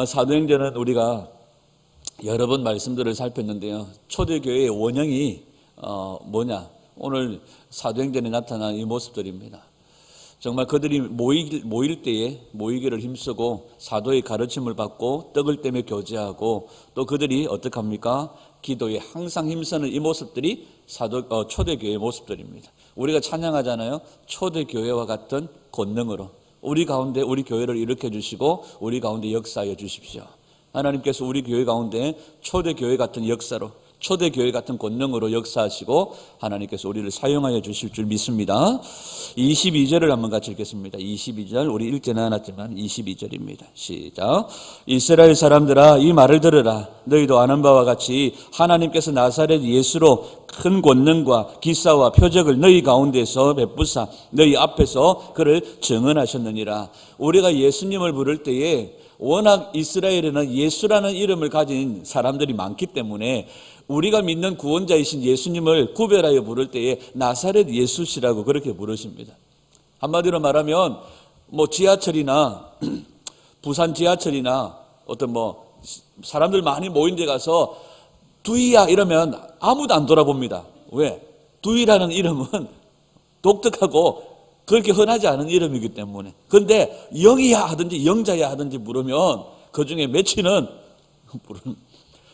사도행전은 우리가 여러 번 말씀들을 살폈는데요. 초대교회의 원형이 뭐냐? 오늘 사도행전에 나타난 이 모습들입니다. 정말 그들이 모일 때에 모이기를 힘쓰고 사도의 가르침을 받고 떡을 떼며 교제하고 또 그들이 어떻게 합니까? 기도에 항상 힘쓰는 이 모습들이 초대교회의 모습들입니다. 우리가 찬양하잖아요. 초대교회와 같은 권능으로 우리 가운데 우리 교회를 일으켜 주시고 우리 가운데 역사하여 주십시오. 하나님께서 우리 교회 가운데 초대교회 같은 역사로 초대교회 같은 권능으로 역사하시고 하나님께서 우리를 사용하여 주실 줄 믿습니다. 22절을 한번 같이 읽겠습니다. 22절 우리 읽지는 않았지만 22절입니다. 시작. 이스라엘 사람들아 이 말을 들으라. 너희도 아는 바와 같이 하나님께서 나사렛 예수로 큰 권능과 기사와 표적을 너희 가운데서 베푸사 너희 앞에서 그를 증언하셨느니라. 우리가 예수님을 부를 때에 워낙 이스라엘에는 예수라는 이름을 가진 사람들이 많기 때문에 우리가 믿는 구원자이신 예수님을 구별하여 부를 때에 나사렛 예수시라고 그렇게 부르십니다. 한마디로 말하면 지하철이나 부산 지하철이나 어떤 사람들 많이 모인 데 가서 두이야 이러면 아무도 안 돌아봅니다. 왜? 두이라는 이름은 독특하고 그렇게 흔하지 않은 이름이기 때문에. 그런데 영이야 하든지 영자야 하든지 물으면 그중에 몇치는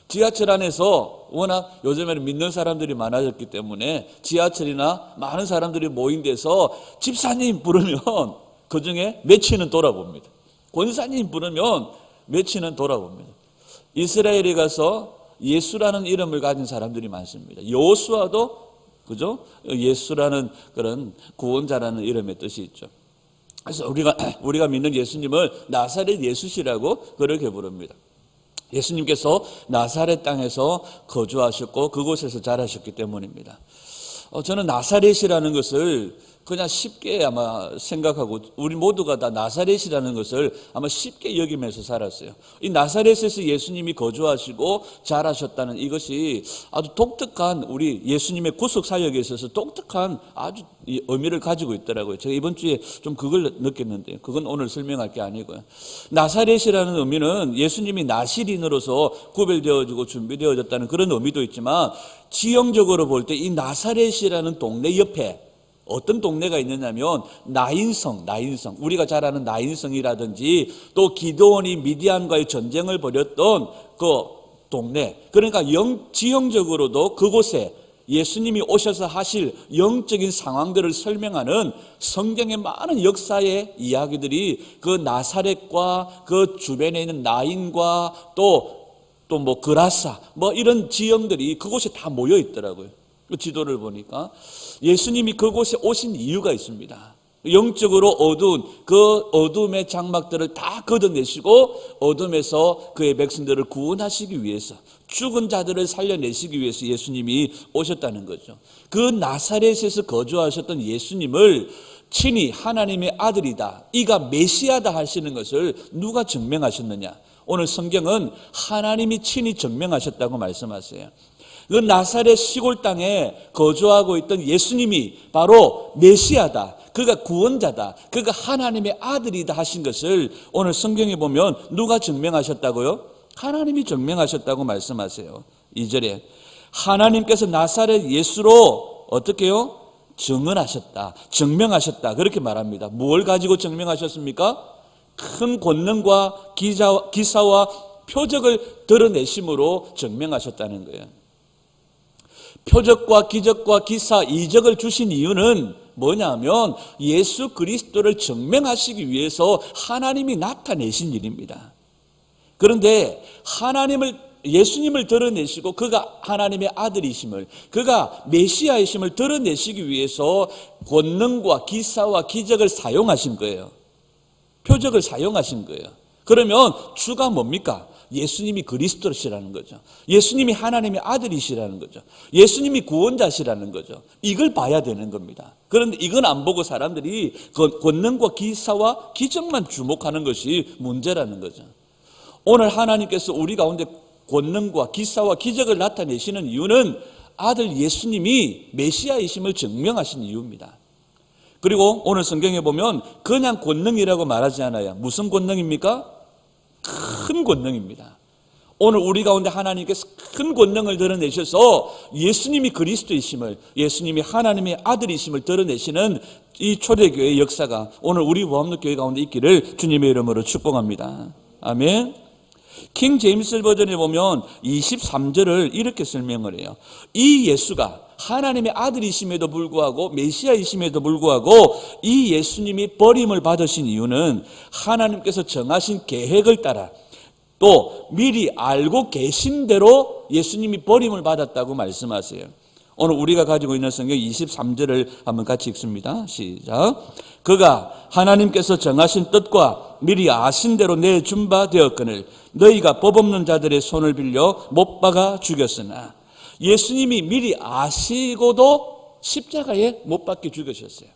지하철 안에서 워낙 요즘에는 믿는 사람들이 많아졌기 때문에 지하철이나 많은 사람들이 모인 데서 집사님 부르면 그중에 몇치는 돌아봅니다. 권사님 부르면 몇치는 돌아봅니다. 이스라엘에 가서 예수라는 이름을 가진 사람들이 많습니다. 여호수아도 그죠? 예수라는 그런 구원자라는 이름의 뜻이 있죠. 그래서 우리가 믿는 예수님을 나사렛 예수시라고 그렇게 부릅니다. 예수님께서 나사렛 땅에서 거주하셨고 그곳에서 자라셨기 때문입니다. 저는 나사렛이라는 것을 그냥 쉽게 아마 생각하고 우리 모두가 다 나사렛이라는 것을 아마 쉽게 여기면서 살았어요. 이 나사렛에서 예수님이 거주하시고 자라셨다는 이것이 아주 독특한 우리 예수님의 구속 사역에 있어서 독특한 아주 의미를 가지고 있더라고요. 제가 이번 주에 좀 그걸 느꼈는데 그건 오늘 설명할 게 아니고요. 나사렛이라는 의미는 예수님이 나시린으로서 구별되어지고 준비되어졌다는 그런 의미도 있지만 지형적으로 볼 때 이 나사렛이라는 동네 옆에 어떤 동네가 있느냐면 나인성 우리가 잘 아는 나인성이라든지 또 기드온이 미디안과의 전쟁을 벌였던 그 동네, 그러니까 지형적으로도 그곳에 예수님이 오셔서 하실 영적인 상황들을 설명하는 성경의 많은 역사의 이야기들이 그 나사렛과 그 주변에 있는 나인과 또 그라사 이런 지형들이 그곳에 다 모여 있더라고요. 그 지도를 보니까 예수님이 그곳에 오신 이유가 있습니다. 영적으로 어두운 그 어둠의 장막들을 다 걷어내시고 어둠에서 그의 백성들을 구원하시기 위해서 죽은 자들을 살려내시기 위해서 예수님이 오셨다는 거죠. 그 나사렛에서 거주하셨던 예수님을 친히 하나님의 아들이다, 이가 메시아다 하시는 것을 누가 증명하셨느냐? 오늘 성경은 하나님이 친히 증명하셨다고 말씀하세요. 그 나사렛 시골 땅에 거주하고 있던 예수님이 바로 메시아다, 그가 구원자다, 그가 하나님의 아들이다 하신 것을 오늘 성경에 보면 누가 증명하셨다고요? 하나님이 증명하셨다고 말씀하세요. 2절에 하나님께서 나사렛 예수로 어떻게 해요? 증명하셨다 그렇게 말합니다. 뭘 가지고 증명하셨습니까? 큰 권능과 기사와 표적을 드러내심으로 증명하셨다는 거예요. 표적과 기적과 기사, 이적을 주신 이유는 뭐냐면 예수 그리스도를 증명하시기 위해서 하나님이 나타내신 일입니다. 그런데 예수님을 드러내시고 그가 하나님의 아들이심을, 그가 메시아이심을 드러내시기 위해서 권능과 기사와 기적을 사용하신 거예요. 표적을 사용하신 거예요. 그러면 주가 뭡니까? 예수님이 그리스도시라는 거죠. 예수님이 하나님의 아들이시라는 거죠. 예수님이 구원자시라는 거죠. 이걸 봐야 되는 겁니다. 그런데 이건 안 보고 사람들이 권능과 기사와 기적만 주목하는 것이 문제라는 거죠. 오늘 하나님께서 우리 가운데 권능과 기사와 기적을 나타내시는 이유는 아들 예수님이 메시아이심을 증명하신 이유입니다. 그리고 오늘 성경에 보면 그냥 권능이라고 말하지 않아요. 무슨 권능입니까? 큰 큰 권능입니다. 오늘 우리 가운데 하나님께서 큰 권능을 드러내셔서 예수님이 그리스도이심을, 예수님이 하나님의 아들이심을 드러내시는 이 초대교회의 역사가 오늘 우리 보암로교회 가운데 있기를 주님의 이름으로 축복합니다. 아멘. 킹 제임스 버전에 보면 23절을 이렇게 설명을 해요. 이 예수가 하나님의 아들이심에도 불구하고 메시아이심에도 불구하고 이 예수님이 버림을 받으신 이유는 하나님께서 정하신 계획을 따라 또 미리 알고 계신 대로 예수님이 버림을 받았다고 말씀하세요. 오늘 우리가 가지고 있는 성경 23절을 한번 같이 읽습니다. 시작. 그가 하나님께서 정하신 뜻과 미리 아신 대로 내준 바 되었거늘 너희가 법 없는 자들의 손을 빌려 못 박아 죽였으나, 예수님이 미리 아시고도 십자가에 못 박혀 죽으셨어요.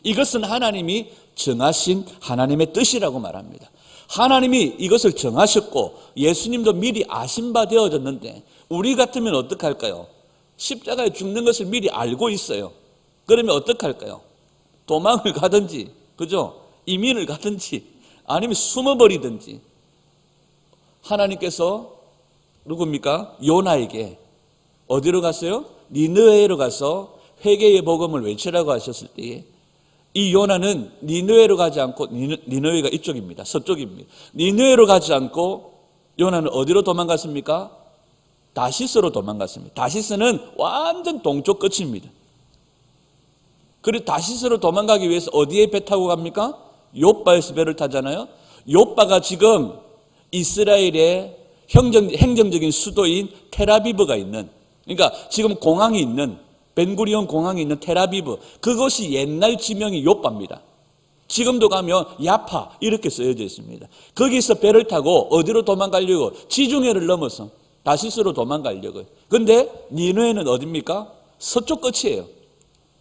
이것은 하나님이 정하신 하나님의 뜻이라고 말합니다. 하나님이 이것을 정하셨고 예수님도 미리 아신 바 되어졌는데 우리 같으면 어떡할까요? 십자가에 죽는 것을 미리 알고 있어요. 그러면 어떡할까요? 도망을 가든지, 그죠? 이민을 가든지 아니면 숨어버리든지. 하나님께서 누굽니까? 요나에게 어디로 갔어요? 니느웨로 가서 회개의 복음을 외치라고 하셨을 때에 이 요나는 니느웨로 가지 않고, 니느웨가 이쪽입니다. 서쪽입니다. 니느웨로 가지 않고 요나는 어디로 도망갔습니까? 다시스로 도망갔습니다. 다시스는 완전 동쪽 끝입니다. 그리고 다시스로 도망가기 위해서 어디에 배 타고 갑니까? 욥바에서 배를 타잖아요. 욥바가 지금 이스라엘의 행정적인 수도인 텔아비브가 있는, 그러니까 지금 공항이 있는, 벤구리온 공항이 있는 텔아비브, 그것이 옛날 지명이 욥바입니다. 지금도 가면 야파 이렇게 쓰여져 있습니다. 거기서 배를 타고 어디로 도망가려고? 지중해를 넘어서 다시스로 도망가려고요. 근데 니느웨는 어디입니까? 서쪽 끝이에요.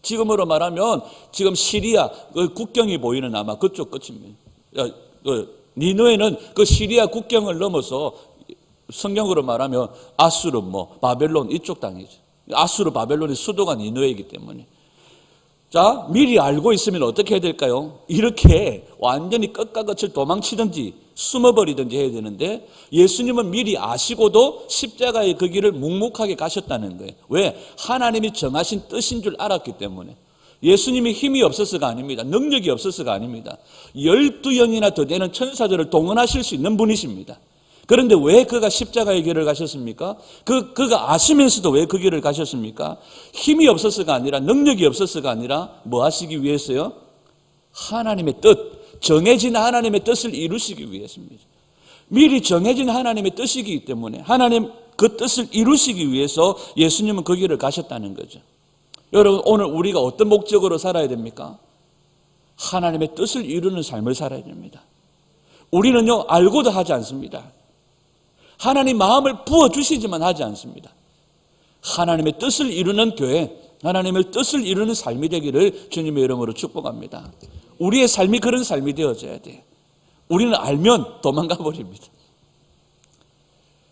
지금으로 말하면 지금 시리아 국경이 보이는 아마 그쪽 끝입니다. 니느웨는 그 시리아 국경을 넘어서 성경으로 말하면 아수르, 바벨론 이쪽 땅이죠. 아수르, 바벨론의 수도가 니느웨이기 때문에. 자, 미리 알고 있으면 어떻게 해야 될까요? 이렇게 완전히 끝과 끝을 도망치든지 숨어버리든지 해야 되는데 예수님은 미리 아시고도 십자가의 그 길을 묵묵하게 가셨다는 거예요. 왜? 하나님이 정하신 뜻인 줄 알았기 때문에. 예수님이 힘이 없어서가 아닙니다. 능력이 없어서가 아닙니다. 12영이나 더 되는 천사들을 동원하실 수 있는 분이십니다. 그런데 왜 그가 십자가의 길을 가셨습니까? 그가 아시면서도 왜 그 길을 가셨습니까? 힘이 없어서가 아니라, 능력이 없어서가 아니라 뭐 하시기 위해서요? 하나님의 뜻, 정해진 하나님의 뜻을 이루시기 위해서입니다. 미리 정해진 하나님의 뜻이기 때문에 하나님 그 뜻을 이루시기 위해서 예수님은 그 길을 가셨다는 거죠. 여러분, 오늘 우리가 어떤 목적으로 살아야 됩니까? 하나님의 뜻을 이루는 삶을 살아야 됩니다. 우리는요, 알고도 하지 않습니다. 하나님 마음을 부어주시지만 하지 않습니다. 하나님의 뜻을 이루는 교회, 하나님의 뜻을 이루는 삶이 되기를 주님의 이름으로 축복합니다. 우리의 삶이 그런 삶이 되어져야 돼요. 우리는 알면 도망가 버립니다.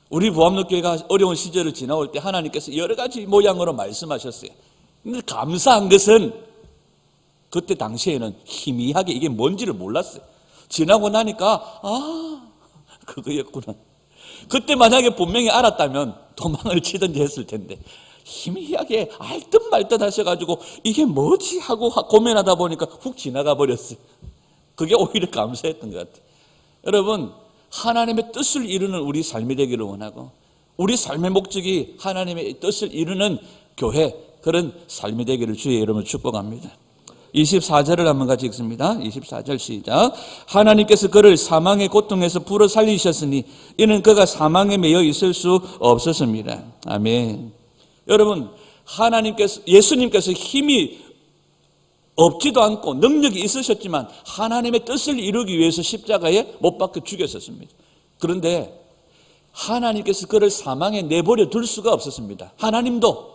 우리 보암로교회가 어려운 시절을 지나올 때 하나님께서 여러 가지 모양으로 말씀하셨어요. 근데 감사한 것은 그때 당시에는 희미하게 이게 뭔지를 몰랐어요. 지나고 나니까 그거였구나. 그때 만약에 분명히 알았다면 도망을 치든지 했을 텐데 희미하게 알 듯 말 듯 하셔가지고 이게 뭐지 하고 고민하다 보니까 훅 지나가 버렸어요. 그게 오히려 감사했던 것 같아요. 여러분, 하나님의 뜻을 이루는 우리 삶이 되기를 원하고 우리 삶의 목적이 하나님의 뜻을 이루는 교회, 그런 삶이 되기를 주의 이름으로 축복합니다. 24절을 한번 같이 읽습니다. 24절 시작. 하나님께서 그를 사망의 고통에서 불어 살리셨으니 이는 그가 사망에 매여 있을 수 없었습니다. 아멘. 여러분, 예수님께서 힘이 없지도 않고 능력이 있으셨지만 하나님의 뜻을 이루기 위해서 십자가에 못 박혀 죽였었습니다. 그런데 하나님께서 그를 사망에 내버려 둘 수가 없었습니다. 하나님도.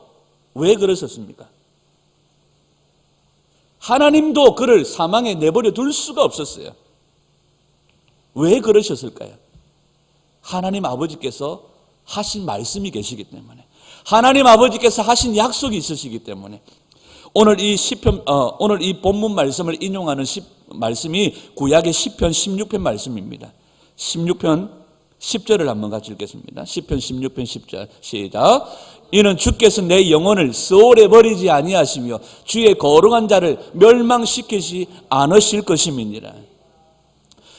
왜 그러셨습니까? 하나님도 그를 사망에 내버려 둘 수가 없었어요. 왜 그러셨을까요? 하나님 아버지께서 하신 말씀이 계시기 때문에, 하나님 아버지께서 하신 약속이 있으시기 때문에. 오늘 이 본문 말씀을 인용하는 말씀이 구약의 시편 16편 말씀입니다. 16편 10절을 한번 같이 읽겠습니다. 시편 16편 10절 시작. 이는 주께서 내 영혼을 수월에 버리지 아니하시며 주의 거룩한 자를 멸망시키지 않으실 것임이니라.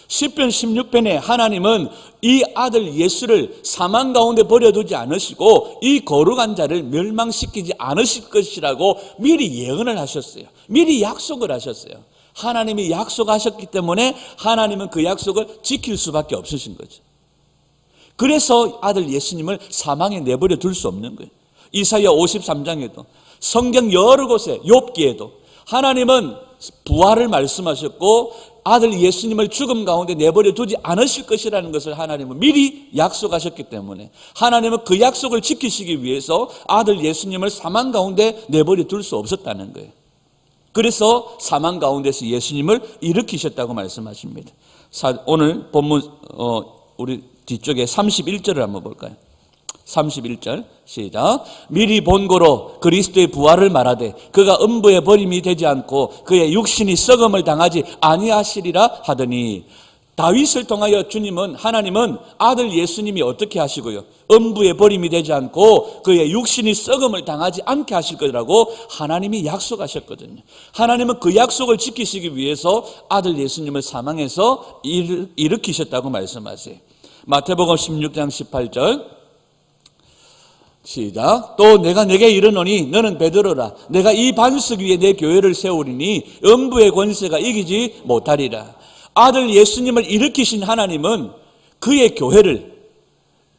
시편 16편에 하나님은 이 아들 예수를 사망 가운데 버려두지 않으시고 이 거룩한 자를 멸망시키지 않으실 것이라고 미리 예언을 하셨어요. 미리 약속을 하셨어요. 하나님이 약속하셨기 때문에 하나님은 그 약속을 지킬 수밖에 없으신 거죠. 그래서 아들 예수님을 사망에 내버려 둘 수 없는 거예요. 이사야 53장에도 성경 여러 곳에 욥기에도 하나님은 부활을 말씀하셨고 아들 예수님을 죽음 가운데 내버려 두지 않으실 것이라는 것을 하나님은 미리 약속하셨기 때문에 하나님은 그 약속을 지키시기 위해서 아들 예수님을 사망 가운데 내버려 둘 수 없었다는 거예요. 그래서 사망 가운데서 예수님을 일으키셨다고 말씀하십니다. 오늘 본문 우리 뒤쪽에 31절을 한번 볼까요? 31절 시작. 미리 본고로 그리스도의 부활을 말하되 그가 음부에 버림이 되지 않고 그의 육신이 썩음을 당하지 아니하시리라 하더니, 다윗을 통하여 주님은 하나님은 아들 예수님이 어떻게 하시고요? 음부에 버림이 되지 않고 그의 육신이 썩음을 당하지 않게 하실 거라고 하나님이 약속하셨거든요. 하나님은 그 약속을 지키시기 위해서 아들 예수님을 사망해서 일으키셨다고 말씀하세요. 마태복음 16장 18절 시작. 또 내가 네게 이르노니 너는 베드로라. 내가 이 반석 위에 내 교회를 세우리니 음부의 권세가 이기지 못하리라. 아들 예수님을 일으키신 하나님은 그의 교회를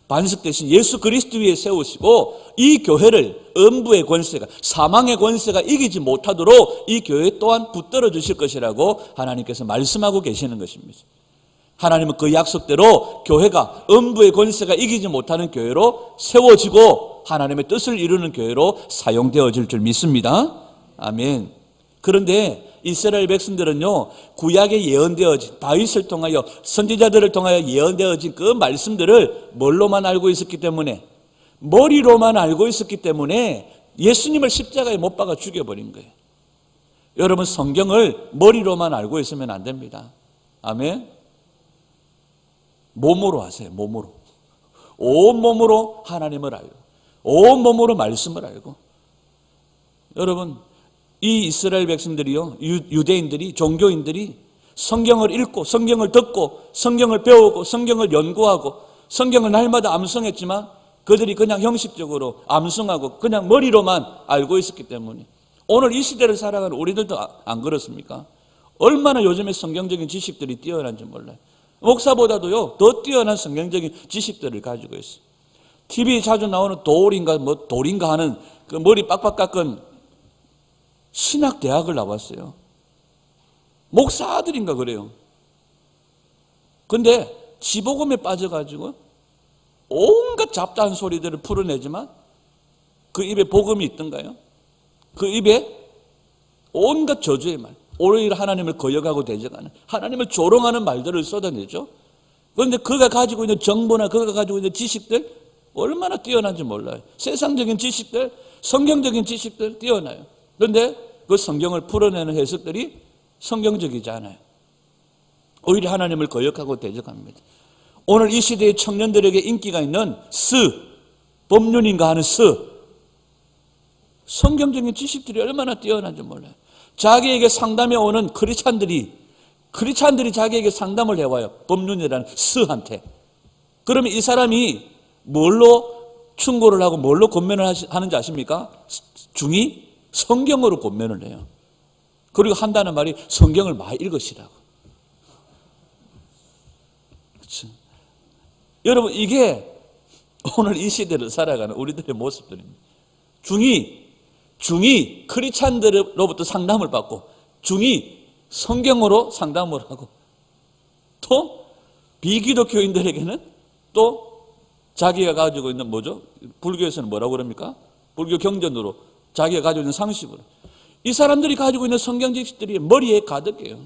반석 대신 예수 그리스도 위에 세우시고 이 교회를 음부의 권세가, 사망의 권세가 이기지 못하도록 이 교회 또한 붙들어 주실 것이라고 하나님께서 말씀하고 계시는 것입니다. 하나님은 그 약속대로 교회가 음부의 권세가 이기지 못하는 교회로 세워지고 하나님의 뜻을 이루는 교회로 사용되어질 줄 믿습니다. 아멘. 그런데 이스라엘 백성들은요, 구약에 예언되어진, 다윗을 통하여 선지자들을 통하여 예언되어진 그 말씀들을 뭘로만 알고 있었기 때문에, 머리로만 알고 있었기 때문에 예수님을 십자가에 못 박아 죽여버린 거예요. 여러분, 성경을 머리로만 알고 있으면 안 됩니다. 아멘. 몸으로 하세요. 몸으로. 온몸으로 하나님을 알고 온몸으로 말씀을 알고. 여러분, 이 이스라엘 백성들이요, 유대인들이, 종교인들이 성경을 읽고 성경을 듣고 성경을 배우고 성경을 연구하고 성경을 날마다 암송했지만 그들이 그냥 형식적으로 암송하고 그냥 머리로만 알고 있었기 때문에 오늘 이 시대를 살아가는 우리들도 안 그렇습니까? 얼마나 요즘에 성경적인 지식들이 뛰어난지 몰라요. 목사보다도요 더 뛰어난 성경적인 지식들을 가지고 있어요. TV에 자주 나오는 돌인가 하는 그 머리 빡빡 깎은 신학대학을 나왔어요. 목사들인가 그래요. 근데 지복음에 빠져가지고 온갖 잡다한 소리들을 풀어내지만 그 입에 복음이 있던가요? 그 입에 온갖 저주의 말, 오히려 하나님을 거역하고 대적하는, 하나님을 조롱하는 말들을 쏟아내죠. 그런데 그가 가지고 있는 정보나 그가 가지고 있는 지식들 얼마나 뛰어난지 몰라요. 세상적인 지식들, 성경적인 지식들 뛰어나요. 그런데 그 성경을 풀어내는 해석들이 성경적이지 않아요. 오히려 하나님을 거역하고 대적합니다. 오늘 이 시대의 청년들에게 인기가 있는 법륜인가 하는 성경적인 지식들이 얼마나 뛰어난지 몰라요. 자기에게 상담해 오는 크리스찬들이 자기에게 상담을 해와요. 법륜이라는 스한테. 그러면 이 사람이 뭘로 충고를 하고 뭘로 권면을 하는지 아십니까? 중이 성경으로 권면을 해요. 그리고 한다는 말이 성경을 많이 읽으시라고. 그렇죠? 여러분, 이게 오늘 이 시대를 살아가는 우리들의 모습들입니다. 중이 크리스찬들로부터 상담을 받고 중이 성경으로 상담을 하고 또 비기독교인들에게는 또 자기가 가지고 있는 불교에서는 뭐라고 그럽니까? 불교 경전으로 자기가 가지고 있는 상식으로. 이 사람들이 가지고 있는 성경 지식들이 머리에 가득해요.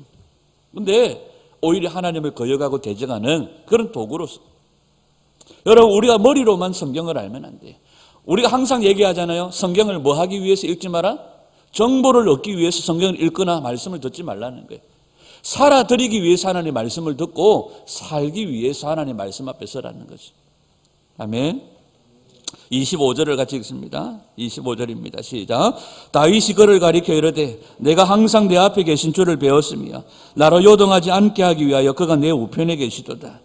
그런데 오히려 하나님을 거역하고 대적하는 그런 도구로서. 여러분, 우리가 머리로만 성경을 알면 안 돼요. 우리가 항상 얘기하잖아요. 성경을 뭐 하기 위해서 읽지 마라? 정보를 얻기 위해서 성경을 읽거나 말씀을 듣지 말라는 거예요. 살아드리기 위해서 하나님의 말씀을 듣고 살기 위해서 하나님의 말씀 앞에 서라는 거죠. 아멘. 25절을 같이 읽습니다. 25절입니다. 시작. 다윗이 그를 가리켜 이르되 내가 항상 내 앞에 계신 주를 배웠으며 나로 요동하지 않게 하기 위하여 그가 내 우편에 계시도다.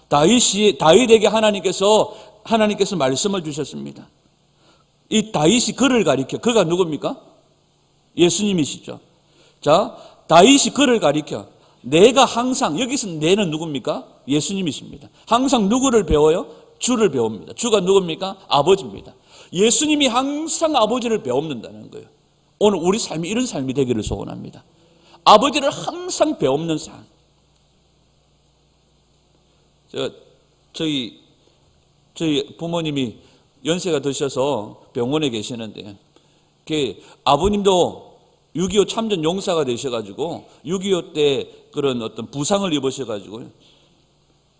다윗에게 하나님께서 말씀을 주셨습니다. 이 다윗이 그를 가리켜, 그가 누굽니까? 예수님이시죠. 자, 다윗이 그를 가리켜 내가 항상, 여기서 내는 누굽니까? 예수님이십니다. 항상 누구를 배워요? 주를 배웁니다. 주가 누굽니까? 아버지입니다. 예수님이 항상 아버지를 배웁는다는 거예요. 오늘 우리 삶이 이런 삶이 되기를 소원합니다. 아버지를 항상 배웁는 삶. 저희 부모님이 연세가 드셔서 병원에 계시는데, 아버님도 6.25 참전 용사가 되셔가지고 6.25 때 그런 어떤 부상을 입으셔가지고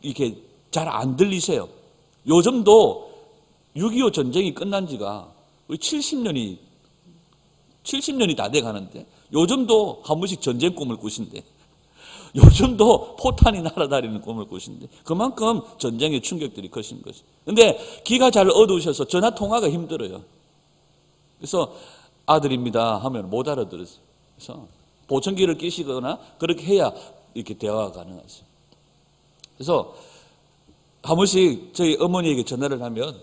이렇게 잘 안 들리세요. 요즘도 6.25 전쟁이 끝난 지가 70년이 다 돼 가는데 요즘도 한 번씩 전쟁 꿈을 꾸신대. 요즘도 포탄이 날아다니는 꿈을 꾸신대. 그만큼 전쟁의 충격들이 크신 거죠. 근데 기가 잘 어두우셔서 전화 통화가 힘들어요. 그래서 아들입니다 하면 못 알아들었어요. 그래서 보청기를 끼시거나 그렇게 해야 이렇게 대화가 가능하죠. 그래서 한 번씩 저희 어머니에게 전화를 하면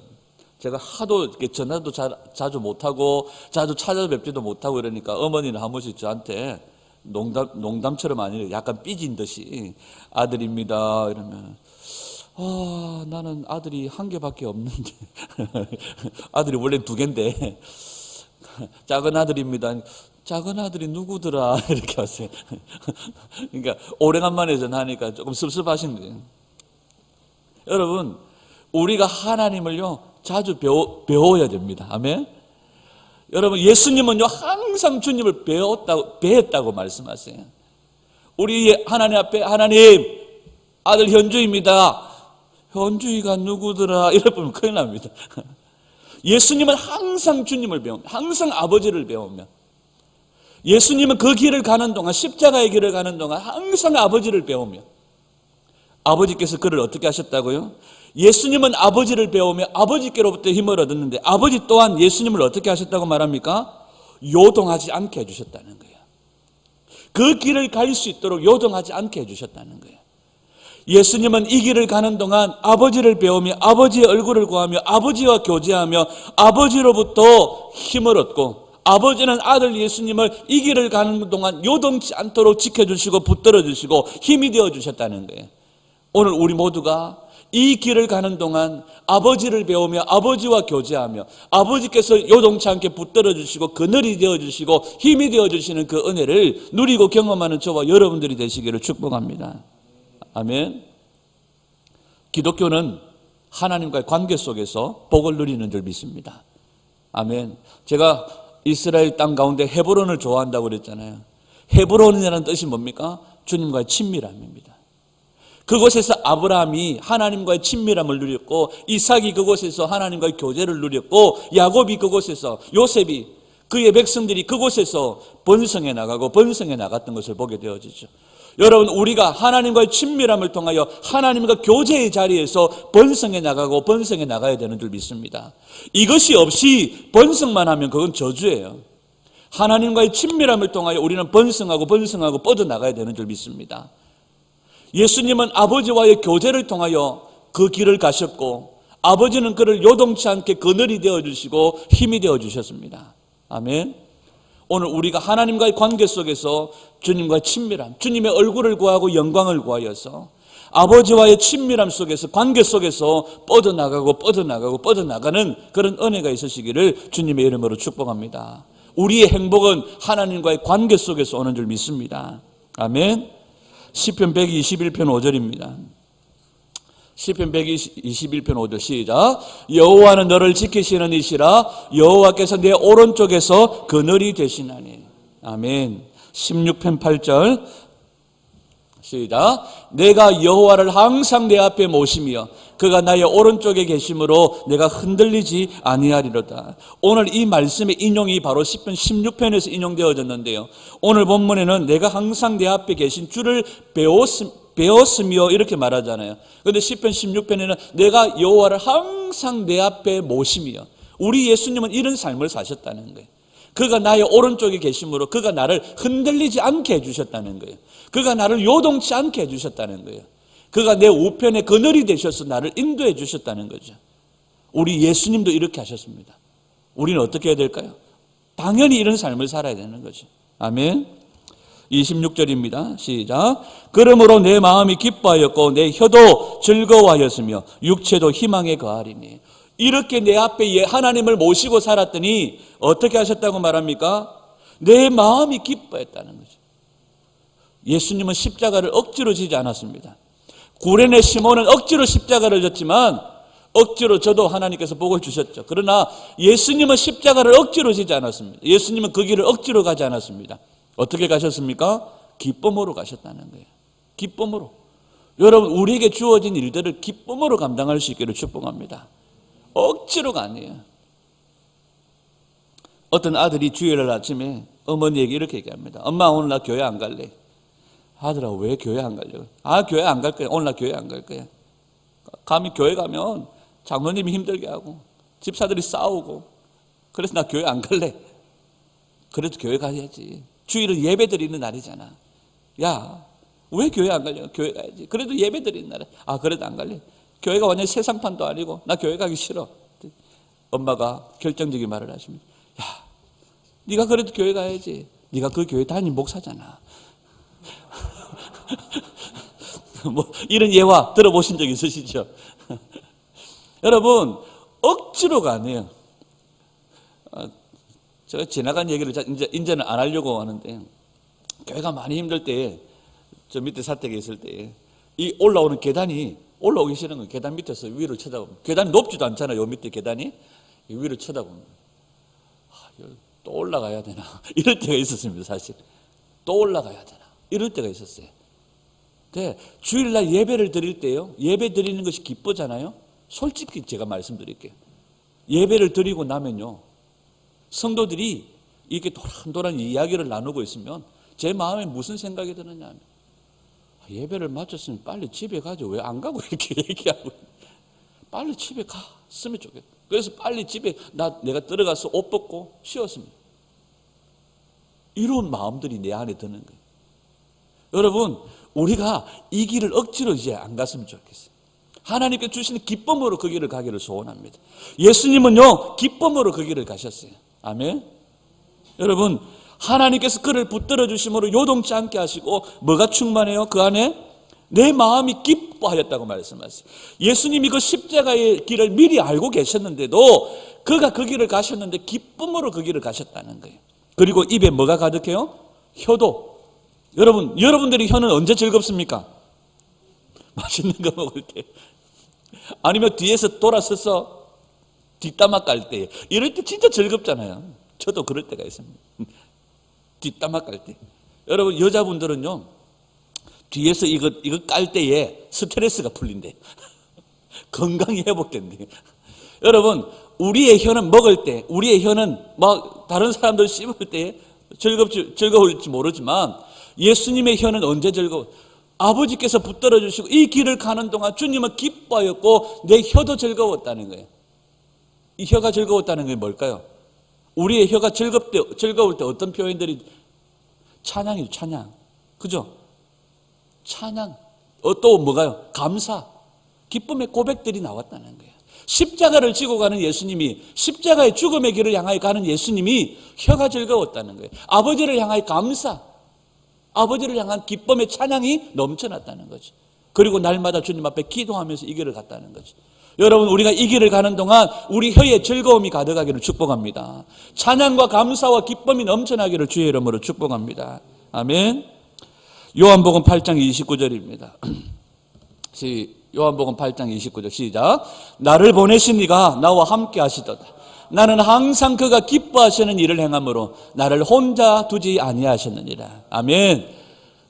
제가 하도 이렇게 전화도 자주 못하고 자주 찾아뵙지도 못하고 이러니까 어머니는 한 번씩 저한테 농담처럼 아니라 약간 삐진 듯이 아들입니다 이러면 나는 아들이 한 개밖에 없는데 아들이 원래 2개인데 작은 아들입니다. 작은 아들이 누구더라 이렇게 하세요. 그러니까 오래간만에 전화하니까 조금 섭섭하신 거예요. 여러분, 우리가 하나님을요 자주 배워야 됩니다. 아멘. 여러분, 예수님은요 항상 주님을 배웠다고 말씀하세요. 우리 하나님 앞에 하나님 아들 현주입니다. 현주이가 누구더라 이러면 큰일 납니다. 예수님은 항상 주님을 배웁니다. 항상 아버지를 배우며, 예수님은 그 길을 가는 동안, 십자가의 길을 가는 동안 항상 아버지를 배우며, 아버지께서 그를 어떻게 하셨다고요? 예수님은 아버지를 배우며 아버지께로부터 힘을 얻었는데 아버지 또한 예수님을 어떻게 하셨다고 말합니까? 요동하지 않게 해주셨다는 거예요. 그 길을 갈 수 있도록 요동하지 않게 해주셨다는 거예요. 예수님은 이 길을 가는 동안 아버지를 배우며 아버지의 얼굴을 구하며 아버지와 교제하며 아버지로부터 힘을 얻고, 아버지는 아들 예수님을 이 길을 가는 동안 요동치 않도록 지켜주시고 붙들어주시고 힘이 되어주셨다는 거예요. 오늘 우리 모두가 이 길을 가는 동안 아버지를 배우며 아버지와 교제하며 아버지께서 요동치 않게 붙들어주시고 그늘이 되어주시고 힘이 되어주시는 그 은혜를 누리고 경험하는 저와 여러분들이 되시기를 축복합니다. 아멘. 기독교는 하나님과의 관계 속에서 복을 누리는 줄 믿습니다. 아멘. 제가 이스라엘 땅 가운데 헤브론을 좋아한다고 그랬잖아요. 헤브론이라는 뜻이 뭡니까? 주님과의 친밀함입니다. 그곳에서 아브라함이 하나님과의 친밀함을 누렸고, 이삭이 그곳에서 하나님과의 교제를 누렸고, 야곱이 그곳에서, 요셉이, 그의 백성들이 그곳에서 번성해 나가고 번성해 나갔던 것을 보게 되어지죠. 여러분, 우리가 하나님과의 친밀함을 통하여 하나님과 교제의 자리에서 번성해 나가고 번성해 나가야 되는 줄 믿습니다. 이것이 없이 번성만 하면 그건 저주예요. 하나님과의 친밀함을 통하여 우리는 번성하고 뻗어나가야 되는 줄 믿습니다. 예수님은 아버지와의 교제를 통하여 그 길을 가셨고, 아버지는 그를 요동치 않게 그늘이 되어주시고 힘이 되어주셨습니다. 아멘. 오늘 우리가 하나님과의 관계 속에서 주님과의 친밀함, 주님의 얼굴을 구하고 영광을 구하여서 아버지와의 친밀함 속에서, 관계 속에서 뻗어나가는 그런 은혜가 있으시기를 주님의 이름으로 축복합니다. 우리의 행복은 하나님과의 관계 속에서 오는 줄 믿습니다. 아멘. 시편 121편 5절입니다. 시편 121편 5절 시작. 여호와는 너를 지키시는 이시라. 여호와께서 내 오른쪽에서 그늘이 되시나니. 아멘. 16편 8절 시작. 내가 여호와를 항상 내 앞에 모시며 그가 나의 오른쪽에 계심으로 내가 흔들리지 아니하리로다. 오늘 이 말씀의 인용이 바로 시편 16편에서 인용되어졌는데요, 오늘 본문에는 내가 항상 내 앞에 계신 주를 배웠으며 이렇게 말하잖아요. 그런데 시편 16편에는 내가 여호와를 항상 내 앞에 모시며, 우리 예수님은 이런 삶을 사셨다는 거예요. 그가 나의 오른쪽에 계심으로 그가 나를 흔들리지 않게 해주셨다는 거예요. 그가 나를 요동치 않게 해주셨다는 거예요. 그가 내 우편에 그늘이 되셔서 나를 인도해 주셨다는 거죠. 우리 예수님도 이렇게 하셨습니다. 우리는 어떻게 해야 될까요? 당연히 이런 삶을 살아야 되는 거죠. 아멘. 26절입니다. 시작. 그러므로 내 마음이 기뻐하였고 내 혀도 즐거워하였으며 육체도 희망에 거하리니. 이렇게 내 앞에 하나님을 모시고 살았더니 어떻게 하셨다고 말합니까? 내 마음이 기뻐했다는 거죠. 예수님은 십자가를 억지로 지지 않았습니다. 구레네 시몬은 억지로 십자가를 졌지만 억지로 저도 하나님께서 복을 주셨죠. 그러나 예수님은 십자가를 억지로 지지 않았습니다. 예수님은 그 길을 억지로 가지 않았습니다. 어떻게 가셨습니까? 기쁨으로 가셨다는 거예요. 기쁨으로. 여러분, 우리에게 주어진 일들을 기쁨으로 감당할 수 있기를 축복합니다. 억지로가 아니에요. 어떤 아들이 주일날 아침에 어머니에게 이렇게 얘기합니다. 엄마, 오늘 나 교회 안 갈래. 아들아, 왜 교회 안 가려고? 아, 교회 안 갈 거야. 오늘 나 교회 안 갈 거야. 감히 교회 가면 장로님이 힘들게 하고 집사들이 싸우고, 그래서 나 교회 안 갈래. 그래도 교회 가야지. 주일은 예배 드리는 날이잖아. 야, 왜 교회 안 가려고? 교회 가야지. 그래도 예배 드리는 날에. 아, 그래도 안 갈래. 교회가 완전히 세상판도 아니고 나 교회 가기 싫어. 엄마가 결정적인 말을 하십니다. 야, 네가 그래도 교회 가야지. 네가 그 교회 담임 목사잖아. 뭐 이런 예화 들어보신 적 있으시죠? 여러분, 억지로가 아니에요. 제가 지나간 얘기를 이제는 안 하려고 하는데, 교회가 많이 힘들 때, 저 밑에 사택에 있을 때, 이 올라오는 계단이 올라오기 싫은 거예요. 계단 밑에서 위를 쳐다보면. 계단이 높지도 않잖아요. 요 밑에 계단이. 위를 쳐다보면. 또 올라가야 되나. 이럴 때가 있었습니다, 사실. 또 올라가야 되나. 이럴 때가 있었어요. 근데 주일날 예배를 드릴 때요, 예배 드리는 것이 기쁘잖아요. 솔직히 제가 말씀드릴게요. 예배를 드리고 나면요, 성도들이 이렇게 도란도란 이야기를 나누고 있으면 제 마음에 무슨 생각이 드느냐 하면, 예배를 마쳤으면 빨리 집에 가죠. 왜 안 가고 이렇게 얘기하고, 빨리 집에 갔으면 좋겠다. 그래서 빨리 집에 내가 들어가서 옷 벗고 쉬었습니다. 이런 마음들이 내 안에 드는 거예요. 여러분, 우리가 이 길을 억지로 이제 안 갔으면 좋겠어요. 하나님께 주시는 기쁨으로 그 길을 가기를 소원합니다. 예수님은요, 기쁨으로 그 길을 가셨어요. 아멘. 여러분, 하나님께서 그를 붙들어 주심으로 요동치 않게 하시고, 뭐가 충만해요? 그 안에 내 마음이 기뻐하였다고 말씀하셨어요. 예수님이 그 십자가의 길을 미리 알고 계셨는데도 그가 그 길을 가셨는데 기쁨으로 그 길을 가셨다는 거예요. 그리고 입에 뭐가 가득해요? 혀도. 여러분들이 혀는 언제 즐겁습니까? 맛있는 거 먹을 때. 아니면 뒤에서 돌아서서 뒷담화 깔 때. 이럴 때 진짜 즐겁잖아요. 저도 그럴 때가 있습니다. 뒷담화 깔 때. 여러분, 여자분들은요, 뒤에서 이거 깔 때에 스트레스가 풀린대. 건강이 회복된대. 여러분, 우리의 혀는 먹을 때, 우리의 혀는 막 다른 사람들 씹을 때 즐거울지 모르지만, 예수님의 혀는 언제 즐거워? 아버지께서 붙들어 주시고 이 길을 가는 동안 주님은 기뻐하였고 내 혀도 즐거웠다는 거예요. 이 혀가 즐거웠다는 게 뭘까요? 우리의 혀가 즐거울 때 어떤 표현들이? 찬양이죠, 찬양. 그죠? 찬양. 또 뭐가요? 감사. 기쁨의 고백들이 나왔다는 거예요. 십자가를 지고 가는 예수님이, 십자가의 죽음의 길을 향하여 가는 예수님이 혀가 즐거웠다는 거예요. 아버지를 향하여 감사, 아버지를 향한 기쁨의 찬양이 넘쳐났다는 거죠. 그리고 날마다 주님 앞에 기도하면서 이 길을 갔다는 거죠. 여러분, 우리가 이 길을 가는 동안 우리 혀에 즐거움이 가득하기를 축복합니다. 찬양과 감사와 기쁨이 넘쳐나기를 주의 이름으로 축복합니다. 아멘. 요한복음 8장 29절입니다. 요한복음 8장 29절 시작. 나를 보내신 이가 나와 함께 하시도다. 나는 항상 그가 기뻐하시는 일을 행함으로 나를 혼자 두지 아니하셨느니라. 아멘.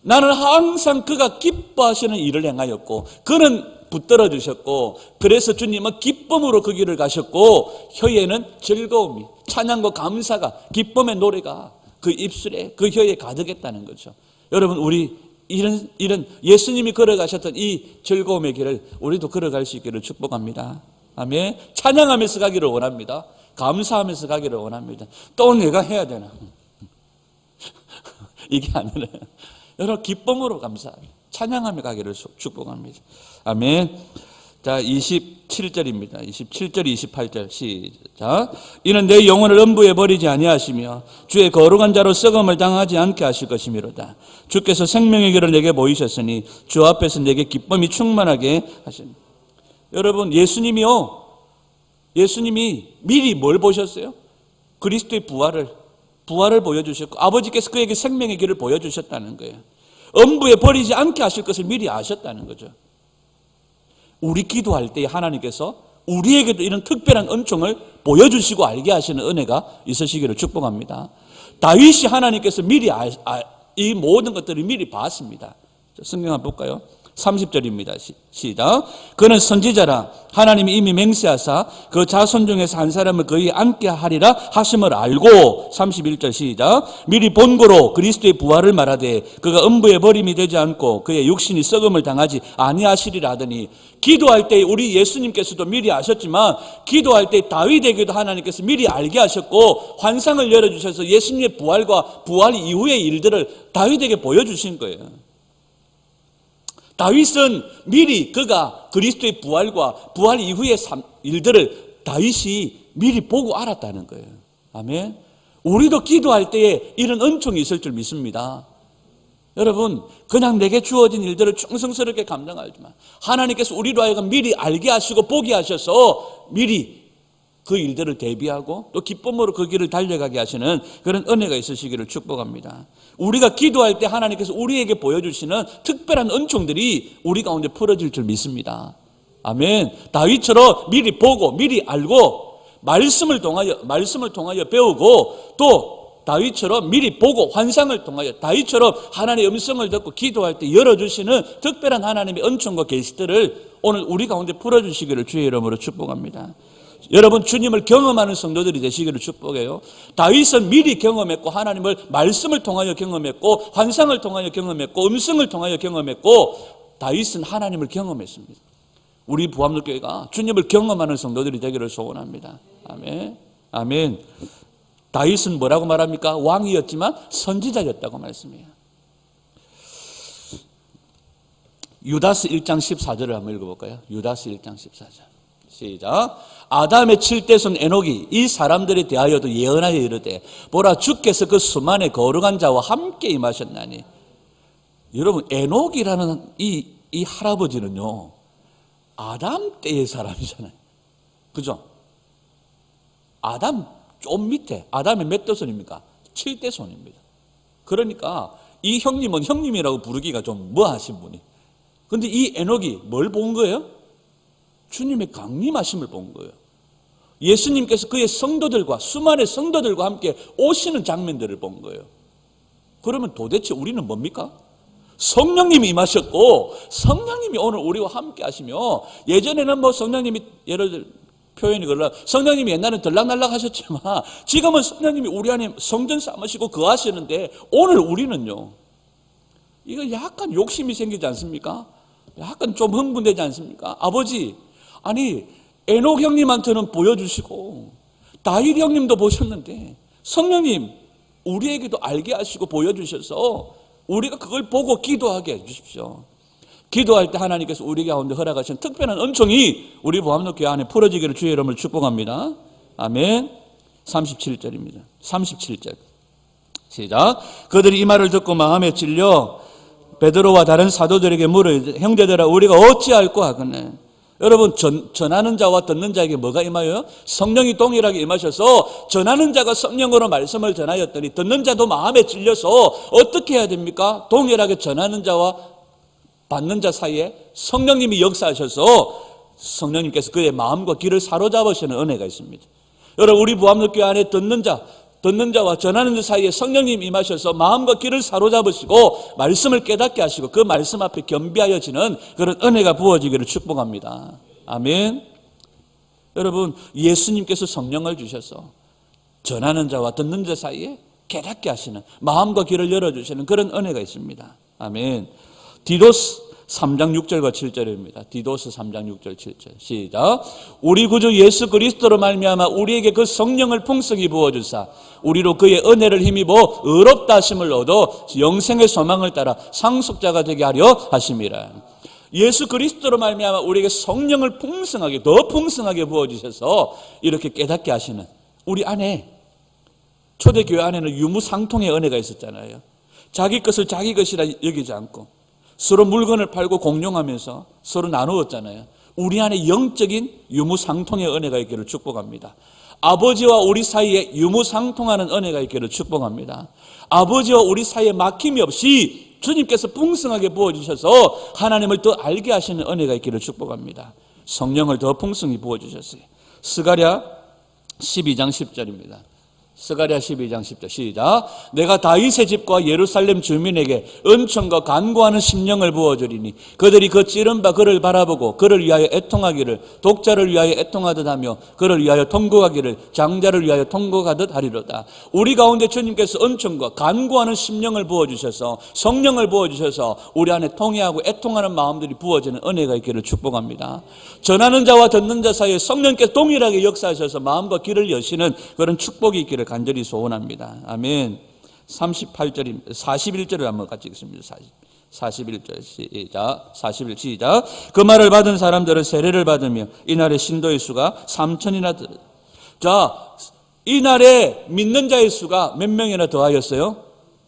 나는 항상 그가 기뻐하시는 일을 행하였고 그는 붙들어 주셨고 그래서 주님은 기쁨으로 그 길을 가셨고 혀에는 즐거움이 찬양과 감사가 기쁨의 노래가 그 입술에 그 혀에 가득했다는 거죠. 여러분 우리 이런 예수님이 걸어가셨던 이 즐거움의 길을 우리도 걸어갈 수 있기를 축복합니다. 아멘. 찬양하면서 가기를 원합니다. 감사하면서 가기를 원합니다. 또 내가 해야 되나? 이게 아니라 여러분 기쁨으로 감사하며 찬양하며 가기를 축복합니다. 아멘. 자, 27절입니다. 27절, 28절 시작. 이는 내 영혼을 음부에 버리지 아니하시며 주의 거룩한 자로 썩음을 당하지 않게 하실 것이미로다. 주께서 생명의 길을 내게 보이셨으니 주 앞에서 내게 기쁨이 충만하게 하십니다. 여러분 예수님이 미리 뭘 보셨어요? 그리스도의 부활을 보여주셨고 아버지께서 그에게 생명의 길을 보여주셨다는 거예요. 음부에 버리지 않게 하실 것을 미리 아셨다는 거죠. 우리 기도할 때 하나님께서 우리에게도 이런 특별한 은총을 보여주시고 알게 하시는 은혜가 있으시기를 축복합니다. 다윗이 하나님께서 미리 이 모든 것들을 미리 봤습니다. 성경 한번 볼까요? 30절입니다. 시작. 그는 선지자라 하나님이 이미 맹세하사 그 자손 중에서 한 사람을 그에 앉게 하리라 하심을 알고 31절 시작. 미리 본고로 그리스도의 부활을 말하되 그가 음부에 버림이 되지 않고 그의 육신이 썩음을 당하지 아니하시리라 하더니 기도할 때 우리 예수님께서도 미리 아셨지만 기도할 때 다윗에게도 하나님께서 미리 알게 하셨고 환상을 열어주셔서 예수님의 부활과 부활 이후의 일들을 다윗에게 보여주신 거예요. 다윗은 미리 그가 그리스도의 부활과 부활 이후의 일들을 다윗이 미리 보고 알았다는 거예요. 아멘. 우리도 기도할 때에 이런 은총이 있을 줄 믿습니다. 여러분 그냥 내게 주어진 일들을 충성스럽게 감당하지만 하나님께서 우리로 하여금 미리 알게 하시고 보게 하셔서 미리 그 일들을 대비하고 또 기쁨으로 그 길을 달려가게 하시는 그런 은혜가 있으시기를 축복합니다. 우리가 기도할 때 하나님께서 우리에게 보여주시는 특별한 은총들이 우리 가운데 풀어질 줄 믿습니다. 아멘. 다윗처럼 미리 보고 미리 알고 말씀을 통하여 배우고 또 다윗처럼 미리 보고 환상을 통하여 다윗처럼 하나님의 음성을 듣고 기도할 때 열어주시는 특별한 하나님의 은총과 계시들을 오늘 우리 가운데 풀어주시기를 주의 이름으로 축복합니다. 여러분 주님을 경험하는 성도들이 되시기를 축복해요. 다윗은 미리 경험했고 하나님을 말씀을 통하여 경험했고 환상을 통하여 경험했고 음성을 통하여 경험했고 다윗은 하나님을 경험했습니다. 우리 부암동교회가 주님을 경험하는 성도들이 되기를 소원합니다. 아멘. 아멘. 다윗은 뭐라고 말합니까? 왕이었지만 선지자였다고 말씀해요. 유다서 1장 14절을 한번 읽어볼까요? 유다서 1장 14절 시작. 아담의 7대손 에녹이 이 사람들에 대하여도 예언하여 이르되 보라 주께서 그 수만의 거룩한 자와 함께 임하셨나니. 여러분 에녹이라는 이 할아버지는요 아담 때의 사람이잖아요. 그죠? 아담 좀 밑에 아담의 몇 대손입니까? 7대손입니다. 그러니까 이 형님은 형님이라고 부르기가 좀 뭐하신 분이. 근데 이 에녹이 뭘 본 거예요? 주님의 강림하심을 본 거예요. 예수님께서 그의 성도들과 수많은 성도들과 함께 오시는 장면들을 본 거예요. 그러면 도대체 우리는 뭡니까? 성령님이 임하셨고 성령님이 오늘 우리와 함께 하시며 예전에는 뭐 성령님이 예를 들어 표현이 그러나 성령님이 옛날에는 들락날락 하셨지만 지금은 성령님이 우리 안에 성전 삼으시고 거하시는데 오늘 우리는요 이거 약간 욕심이 생기지 않습니까? 약간 좀 흥분되지 않습니까? 아버지 아니 에녹 형님한테는 보여주시고 다윗 형님도 보셨는데 성령님 우리에게도 알게 하시고 보여주셔서 우리가 그걸 보고 기도하게 해주십시오. 기도할 때 하나님께서 우리 가운데 허락하신 특별한 은총이 우리 보암동교회 안에 풀어지기를 주의 이름으로 축복합니다. 아멘. 37절입니다. 37절 시작. 그들이 이 말을 듣고 마음에 찔려 베드로와 다른 사도들에게 물어 형제들아 우리가 어찌할꼬 하거늘. 여러분 전하는 자와 듣는 자에게 뭐가 임하여요? 성령이 동일하게 임하셔서 전하는 자가 성령으로 말씀을 전하였더니 듣는 자도 마음에 찔려서 어떻게 해야 됩니까? 동일하게 전하는 자와 받는 자 사이에 성령님이 역사하셔서 성령님께서 그의 마음과 귀를 사로잡으시는 은혜가 있습니다. 여러분 우리 부암동교회 안에 듣는 자 듣는 자와 전하는 자 사이에 성령님 임하셔서 마음과 귀를 사로잡으시고 말씀을 깨닫게 하시고 그 말씀 앞에 겸비하여지는 그런 은혜가 부어지기를 축복합니다. 아멘. 여러분, 예수님께서 성령을 주셔서 전하는 자와 듣는 자 사이에 깨닫게 하시는, 마음과 귀를 열어주시는 그런 은혜가 있습니다. 아멘. 디도스 3장 6절과 7절입니다. 디도스 3장 6절 7절 시작. 우리 구주 예수 그리스도로 말미암아 우리에게 그 성령을 풍성히 부어주사 우리로 그의 은혜를 힘입어 의롭다 하심을 얻어 영생의 소망을 따라 상속자가 되게 하려 하심이라. 예수 그리스도로 말미암아 우리에게 성령을 풍성하게, 더 풍성하게 부어주셔서 이렇게 깨닫게 하시는, 우리 안에, 초대교회 안에는 유무상통의 은혜가 있었잖아요. 자기 것을 자기 것이라 여기지 않고 서로 물건을 팔고 공용하면서 서로 나누었잖아요. 우리 안에 영적인 유무상통의 은혜가 있기를 축복합니다. 아버지와 우리 사이에 유무상통하는 은혜가 있기를 축복합니다. 아버지와 우리 사이에 막힘이 없이 주님께서 풍성하게 부어주셔서 하나님을 더 알게 하시는 은혜가 있기를 축복합니다. 성령을 더 풍성히 부어주셨어요. 스가랴 12장 10절입니다. 스가랴 12장 10절 시작. 내가 다윗의 집과 예루살렘 주민에게 은총과 간구하는 심령을 부어주리니 그들이 그 찌른 바 그를 바라보고 그를 위하여 애통하기를 독자를 위하여 애통하듯 하며 그를 위하여 통곡하기를 장자를 위하여 통곡하듯 하리로다. 우리 가운데 주님께서 은총과 간구하는 심령을 부어주셔서, 성령을 부어주셔서 우리 안에 통회하고 애통하는 마음들이 부어지는 은혜가 있기를 축복합니다. 전하는 자와 듣는 자 사이에 성령께서 동일하게 역사하셔서 마음과 귀를 여시는 그런 축복이 있기를 간절히 소원합니다. 아멘. 38절입니다. 41절을 한번 같이 읽습니다. 41절 시작. 41 시작. 그 말을 받은 사람들은 세례를 받으며 이날의 신도의 수가 3천이나 들었다. 자, 이날에 믿는 자의 수가 몇 명이나 더하였어요?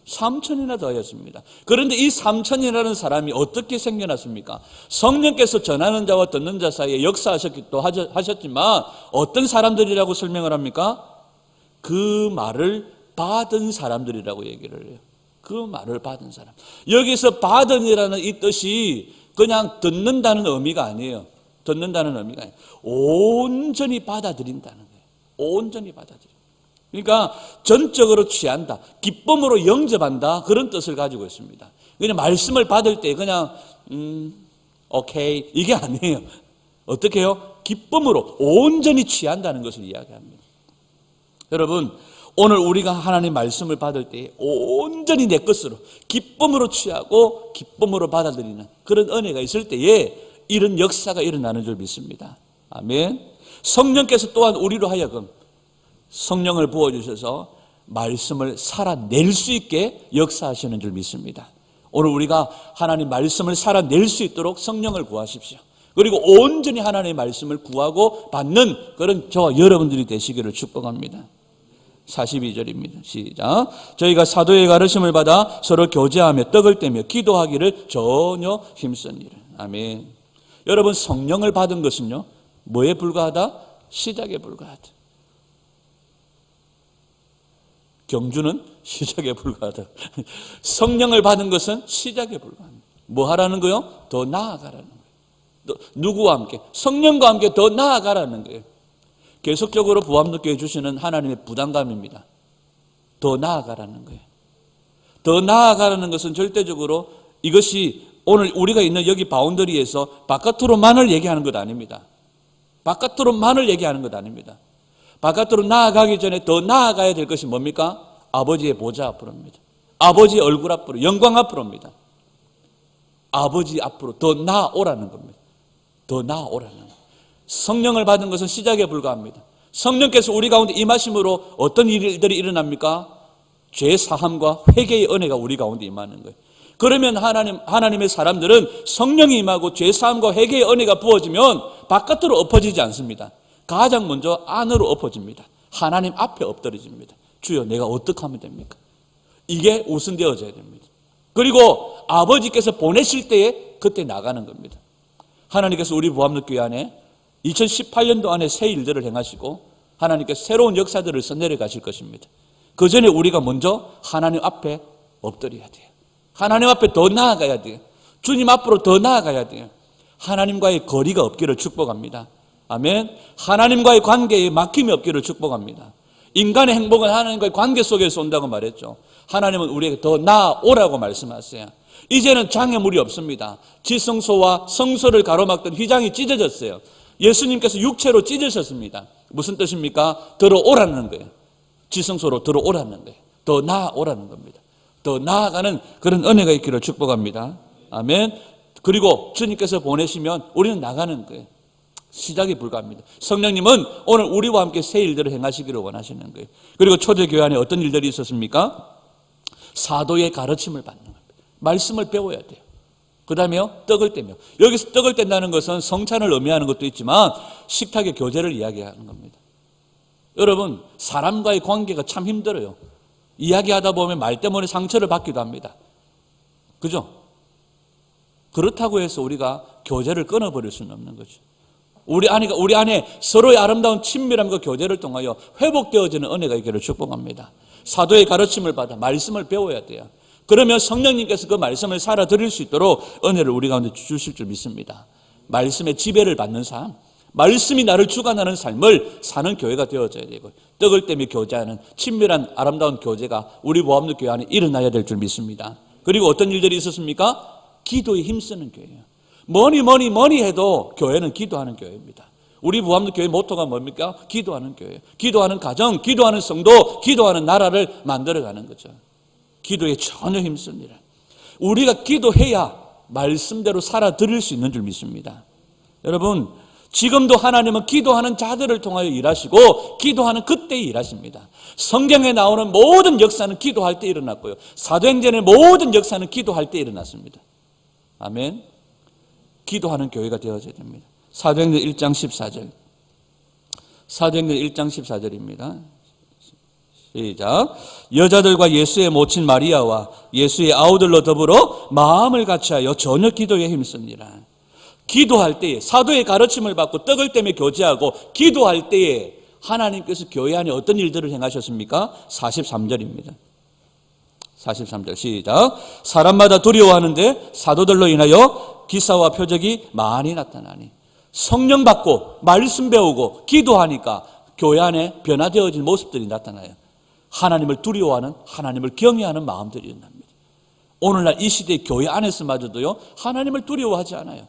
3천이나 더하였습니다. 그런데 이 3천이라는 사람이 어떻게 생겨났습니까? 성령께서 전하는 자와 듣는 자 사이에 역사하셨기도 하셨지만 어떤 사람들이라고 설명을 합니까? 그 말을 받은 사람들이라고 얘기를 해요. 그 말을 받은 사람. 여기서 받은이라는 이 뜻이 그냥 듣는다는 의미가 아니에요. 듣는다는 의미가 아니에요. 온전히 받아들인다는 거예요. 온전히 받아들여. 그러니까 전적으로 취한다, 기쁨으로 영접한다, 그런 뜻을 가지고 있습니다. 그냥 말씀을 받을 때 그냥 오케이 이게 아니에요. 어떻게 해요? 기쁨으로 온전히 취한다는 것을 이야기합니다. 여러분, 오늘 우리가 하나님 말씀을 받을 때 온전히 내 것으로 기쁨으로 취하고 기쁨으로 받아들이는 그런 은혜가 있을 때에 이런 역사가 일어나는 줄 믿습니다. 아멘. 성령께서 또한 우리로 하여금 성령을 부어주셔서 말씀을 살아낼 수 있게 역사하시는 줄 믿습니다. 오늘 우리가 하나님 말씀을 살아낼 수 있도록 성령을 구하십시오. 그리고 온전히 하나님의 말씀을 구하고 받는 그런 저와 여러분들이 되시기를 축복합니다. 42절입니다. 시작. 저희가 사도의 가르침을 받아 서로 교제하며 떡을 떼며 기도하기를 전혀 힘쓰니라. 아멘. 여러분, 성령을 받은 것은요, 뭐에 불과하다? 시작에 불과하다. 경주는 시작에 불과하다. 성령을 받은 것은 시작에 불과합니다. 뭐 하라는 거요? 더 나아가라는 거예요. 누구와 함께? 성령과 함께 더 나아가라는 거예요. 계속적으로 부활 느껴 주시는 하나님의 부담감입니다. 더 나아가라는 거예요. 더 나아가라는 것은 절대적으로 이것이 오늘 우리가 있는 여기 바운더리에서 바깥으로만을 얘기하는 것 아닙니다. 바깥으로만을 얘기하는 것 아닙니다. 바깥으로 나아가기 전에 더 나아가야 될 것이 뭡니까? 아버지의 보좌 앞으로입니다. 아버지의 얼굴 앞으로, 영광 앞으로입니다. 아버지 앞으로 더 나아오라는 겁니다. 더 나아오라는 겁니다. 성령을 받은 것은 시작에 불과합니다. 성령께서 우리 가운데 임하심으로 어떤 일들이 일어납니까? 죄 사함과 회개의 은혜가 우리 가운데 임하는 거예요. 그러면 하나님의 사람들은 성령이 임하고 죄 사함과 회개의 은혜가 부어지면 바깥으로 엎어지지 않습니다. 가장 먼저 안으로 엎어집니다. 하나님 앞에 엎드려집니다. 주여, 내가 어떻게 하면 됩니까? 이게 우선되어져야 됩니다. 그리고 아버지께서 보내실 때에 그때 나가는 겁니다. 하나님께서 우리 부활교회 안에 2018년도 안에 새 일들을 행하시고 하나님께서 새로운 역사들을 써내려 가실 것입니다. 그 전에 우리가 먼저 하나님 앞에 엎드려야 돼요. 하나님 앞에 더 나아가야 돼요. 주님 앞으로 더 나아가야 돼요. 하나님과의 거리가 없기를 축복합니다. 아멘. 하나님과의 관계에 막힘이 없기를 축복합니다. 인간의 행복은 하나님과의 관계 속에서 온다고 말했죠. 하나님은 우리에게 더 나아오라고 말씀하세요. 이제는 장애물이 없습니다. 지성소와 성소를 가로막던 휘장이 찢어졌어요. 예수님께서 육체로 찢으셨습니다. 무슨 뜻입니까? 들어오라는 거예요. 지성소로 들어오라는 거예요. 더 나아오라는 겁니다. 더 나아가는 그런 은혜가 있기를 축복합니다. 아멘. 그리고 주님께서 보내시면 우리는 나가는 거예요. 시작이 불가합니다. 성령님은 오늘 우리와 함께 새 일들을 행하시기를 원하시는 거예요. 그리고 초대교회 안에 어떤 일들이 있었습니까? 사도의 가르침을 받는 겁니다. 말씀을 배워야 돼요. 그 다음에요, 떡을 떼며. 여기서 떡을 뗀다는 것은 성찬을 의미하는 것도 있지만 식탁의 교제를 이야기하는 겁니다. 여러분, 사람과의 관계가 참 힘들어요. 이야기하다 보면 말 때문에 상처를 받기도 합니다. 그죠? 그렇다고 해서 우리가 교제를 끊어버릴 수는 없는 거죠. 우리 안에 서로의 아름다운 친밀함과 교제를 통하여 회복되어지는 은혜가 있기를 축복합니다. 사도의 가르침을 받아 말씀을 배워야 돼요. 그러면 성령님께서 그 말씀을 살아드릴 수 있도록 은혜를 우리 가운데 주실 줄 믿습니다. 말씀의 지배를 받는 삶, 말씀이 나를 주관하는 삶을 사는 교회가 되어져야 되고, 떡을 떼며 교제하는 친밀한 아름다운 교제가 우리 모함도 교회 안에 일어나야 될 줄 믿습니다. 그리고 어떤 일들이 있었습니까? 기도에 힘쓰는 교회예요. 뭐니 해도 교회는 기도하는 교회입니다. 우리 무함도 교회 모토가 뭡니까? 기도하는 교회, 기도하는 가정, 기도하는 성도, 기도하는 나라를 만들어가는 거죠. 기도에 전혀 힘씁니다. 우리가 기도해야 말씀대로 살아드릴 수 있는 줄 믿습니다. 여러분, 지금도 하나님은 기도하는 자들을 통하여 일하시고 기도하는 그때 일하십니다. 성경에 나오는 모든 역사는 기도할 때 일어났고요, 사도행전의 모든 역사는 기도할 때 일어났습니다. 아멘. 기도하는 교회가 되어져야 됩니다. 사도행전 1장 14절. 사도행전 1장 14절입니다. 시작. 여자들과 예수의 모친 마리아와 예수의 아우들로 더불어 마음을 같이하여 저녁 기도에 힘씁니다. 기도할 때에 사도의 가르침을 받고 떡을 떼며 교제하고 기도할 때에 하나님께서 교회 안에 어떤 일들을 행하셨습니까? 43절입니다. 43절 시작. 사람마다 두려워하는데 사도들로 인하여 기사와 표적이 많이 나타나니. 성령 받고 말씀 배우고 기도하니까 교회 안에 변화되어진 모습들이 나타나요. 하나님을 두려워하는, 하나님을 경외하는 마음들이 일어납니다. 오늘날 이 시대의 교회 안에서마저도요, 하나님을 두려워하지 않아요.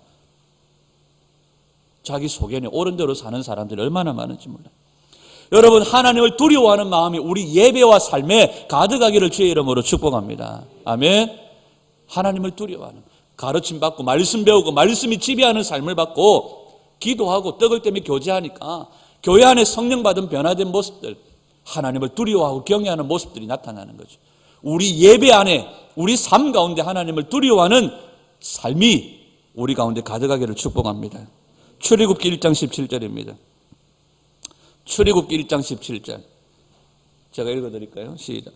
자기 소견에 옳은 대로 사는 사람들이 얼마나 많은지 몰라요. 여러분, 하나님을 두려워하는 마음이 우리 예배와 삶에 가득하기를 주의 이름으로 축복합니다. 아멘. 하나님을 두려워하는, 가르침 받고 말씀 배우고 말씀이 지배하는 삶을 받고 기도하고 떡을 떼며 교제하니까 교회 안에 성령 받은 변화된 모습들, 하나님을 두려워하고 경외하는 모습들이 나타나는 거죠. 우리 예배 안에, 우리 삶 가운데 하나님을 두려워하는 삶이 우리 가운데 가득하기를 축복합니다. 출애굽기 1장 17절입니다. 출애굽기 1장 17절. 제가 읽어드릴까요? 시작.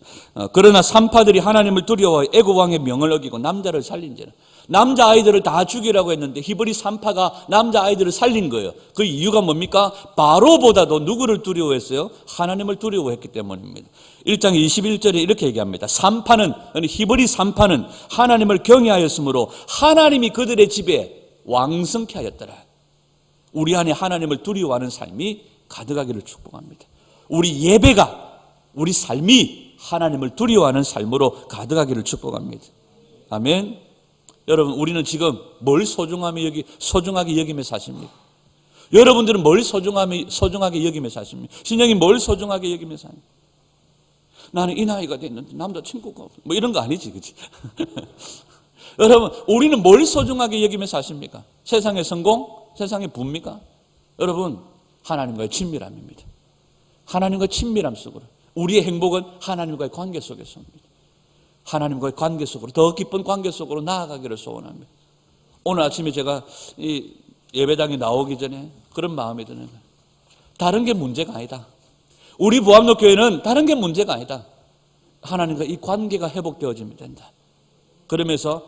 그러나 산파들이 하나님을 두려워하여 애굽 왕의 명을 어기고 남자를 살린지라. 남자아이들을 다 죽이라고 했는데 히브리 산파가 남자아이들을 살린 거예요. 그 이유가 뭡니까? 바로보다도 누구를 두려워했어요? 하나님을 두려워했기 때문입니다. 1장 21절에 이렇게 얘기합니다. 산파는, 히브리 산파는 하나님을 경외하였으므로 하나님이 그들의 집에 왕성케 하였더라. 우리 안에 하나님을 두려워하는 삶이 가득하기를 축복합니다. 우리 예배가, 우리 삶이 하나님을 두려워하는 삶으로 가득하기를 축복합니다. 아멘. 여러분, 우리는 지금 뭘 소중하게 여기며 사십니까? 여러분들은 뭘 소중하게 여기며 사십니까? 신령이 뭘 소중하게 여기며 사십니까? 나는 이 나이가 됐는데 남자친구가 없어. 뭐 이런 거 아니지, 그치? 여러분, 우리는 뭘 소중하게 여기며 사십니까? 세상의 성공? 세상의 부입니까? 여러분, 하나님과의 친밀함입니다. 하나님과의 친밀함 속으로. 우리의 행복은 하나님과의 관계 속에서 옵니다. 하나님과의 관계 속으로, 더 깊은 관계 속으로 나아가기를 소원합니다. 오늘 아침에 제가 이 예배당에 나오기 전에 그런 마음이 드는 거예요. 다른 게 문제가 아니다. 우리 무함로 교회는 다른 게 문제가 아니다. 하나님과 이 관계가 회복되어지면 된다. 그러면서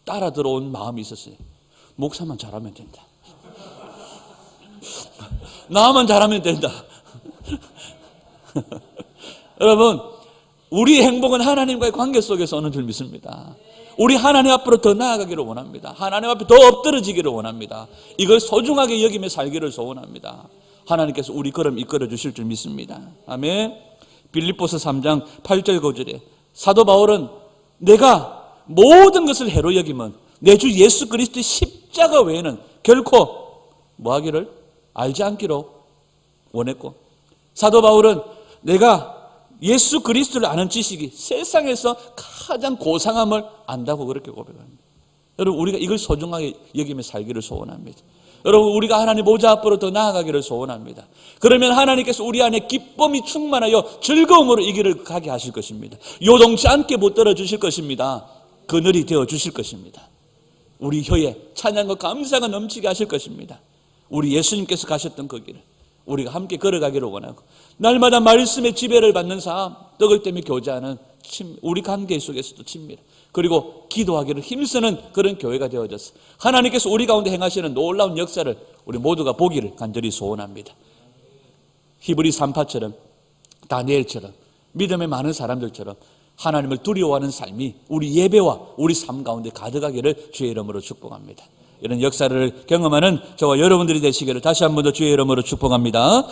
따라 들어온 마음이 있었어요. 목사만 잘하면 된다. 나만 잘하면 된다. 여러분, 우리의 행복은 하나님과의 관계 속에서 오는 줄 믿습니다. 우리 하나님 앞으로 더 나아가기를 원합니다. 하나님 앞에 더 엎드러지기를 원합니다. 이걸 소중하게 여기며 살기를 소원합니다. 하나님께서 우리 걸음 이끌어 주실 줄 믿습니다. 아멘. 빌립보서 3장 8절 9절에 사도 바울은 내가 모든 것을 해로 여기면 내 주 예수 그리스도의 십자가 외에는 결코 뭐하기를 알지 않기로 원했고, 사도 바울은 내가 예수 그리스도를 아는 지식이 세상에서 가장 고상함을 안다고 그렇게 고백합니다. 여러분, 우리가 이걸 소중하게 여기며 살기를 소원합니다. 여러분, 우리가 하나님 보좌 앞으로 더 나아가기를 소원합니다. 그러면 하나님께서 우리 안에 기쁨이 충만하여 즐거움으로 이 길을 가게 하실 것입니다. 요동치 않게 붙들어 주실 것입니다. 그늘이 되어 주실 것입니다. 우리 혀에 찬양과 감사가 넘치게 하실 것입니다. 우리 예수님께서 가셨던 그 길을 우리가 함께 걸어가기를 원하고, 날마다 말씀의 지배를 받는 삶, 떡을 떼며 교제하는 우리 관계 속에서도 친밀, 그리고 기도하기를 힘쓰는 그런 교회가 되어져서 하나님께서 우리 가운데 행하시는 놀라운 역사를 우리 모두가 보기를 간절히 소원합니다. 히브리 3파처럼, 다니엘처럼, 믿음의 많은 사람들처럼 하나님을 두려워하는 삶이 우리 예배와 우리 삶 가운데 가득하기를 주의 이름으로 축복합니다. 이런 역사를 경험하는 저와 여러분들이 되시기를 다시 한 번 더 주의 이름으로 축복합니다.